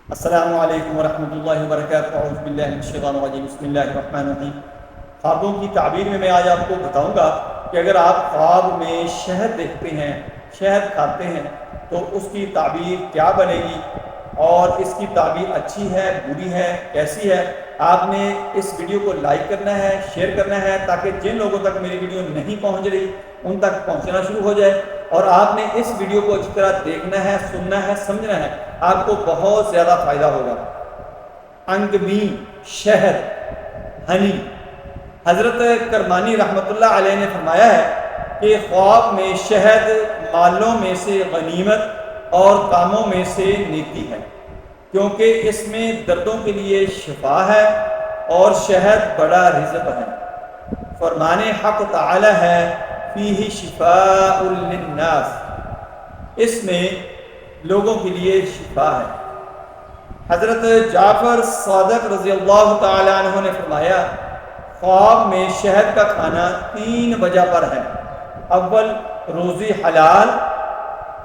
السلام علیکم ورحمۃ اللہ وبرکاتہ۔ اعوذ باللہ من الشیطان الرجیم، بسم اللہ الرحمن الرحیم۔ خوابوں کی تعبیر میں آج آپ کو بتاؤں گا کہ اگر آپ خواب میں شہد دیکھتے ہیں، شہد کھاتے ہیں، تو اس کی تعبیر کیا بنے گی اور اس کی تعبیر اچھی ہے، بری ہے، کیسی ہے۔ آپ نے اس ویڈیو کو لائک کرنا ہے، شیئر کرنا ہے، تاکہ جن لوگوں تک میری ویڈیو نہیں پہنچ رہی ان تک پہنچنا شروع ہو جائے۔ اور آپ نے اس ویڈیو کو اچھی طرح دیکھنا ہے، سننا ہے، سمجھنا ہے، آپ کو بہت زیادہ فائدہ ہوگا۔ انگمی، شہد، ہنی۔ حضرت کرمانی رحمۃ اللہ علیہ نے فرمایا ہے کہ خواب میں شہد مالوں میں سے غنیمت اور کاموں میں سے نیکی ہے، کیونکہ اس میں دردوں کے لیے شفا ہے اور شہد بڑا رزق ہے۔ فرمان حق تعالی ہے فیہ شفاء للناس، اس میں لوگوں کے لیے شفا ہے۔ حضرت جعفر صادق رضی اللہ تعالی عنہ نے فرمایا خواب میں شہد کا کھانا 3 وجہ پر ہے۔ اول، روزی حلال،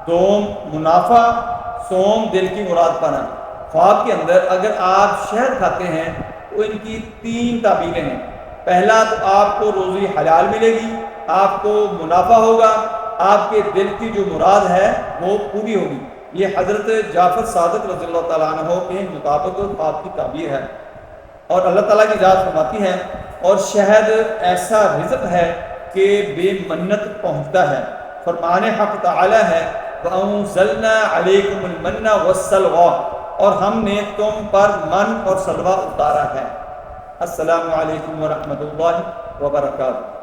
دوم، منافع، سوم، دل کی مراد پانا۔ خواب کے اندر اگر آپ شہد کھاتے ہیں تو ان کی 3 تعبیریں ہیں۔ پہلا تو آپ کو روزی حلال ملے گی، آپ کو منافع ہوگا، آپ کے دل کی جو مراد ہے وہ پوری ہوگی۔ یہ حضرت جعفر صادق رضی اللہ تعالیٰ عنہ کے مطابق خواب کی تعبیر ہے، اور اللہ تعالیٰ کی ذات فرماتی ہے اور شہد ایسا رزق ہے کہ بے منت پہنچتا ہے۔ فرمان حق تعالی ہے وَأَنزَلْنَا عَلَيْكُمُ الْمَنَّ وَالسَّلْوَىٰ، اور ہم نے تم پر من اور سلوہ اتارا ہے۔ السلام علیکم ورحمۃ اللہ وبرکاتہ۔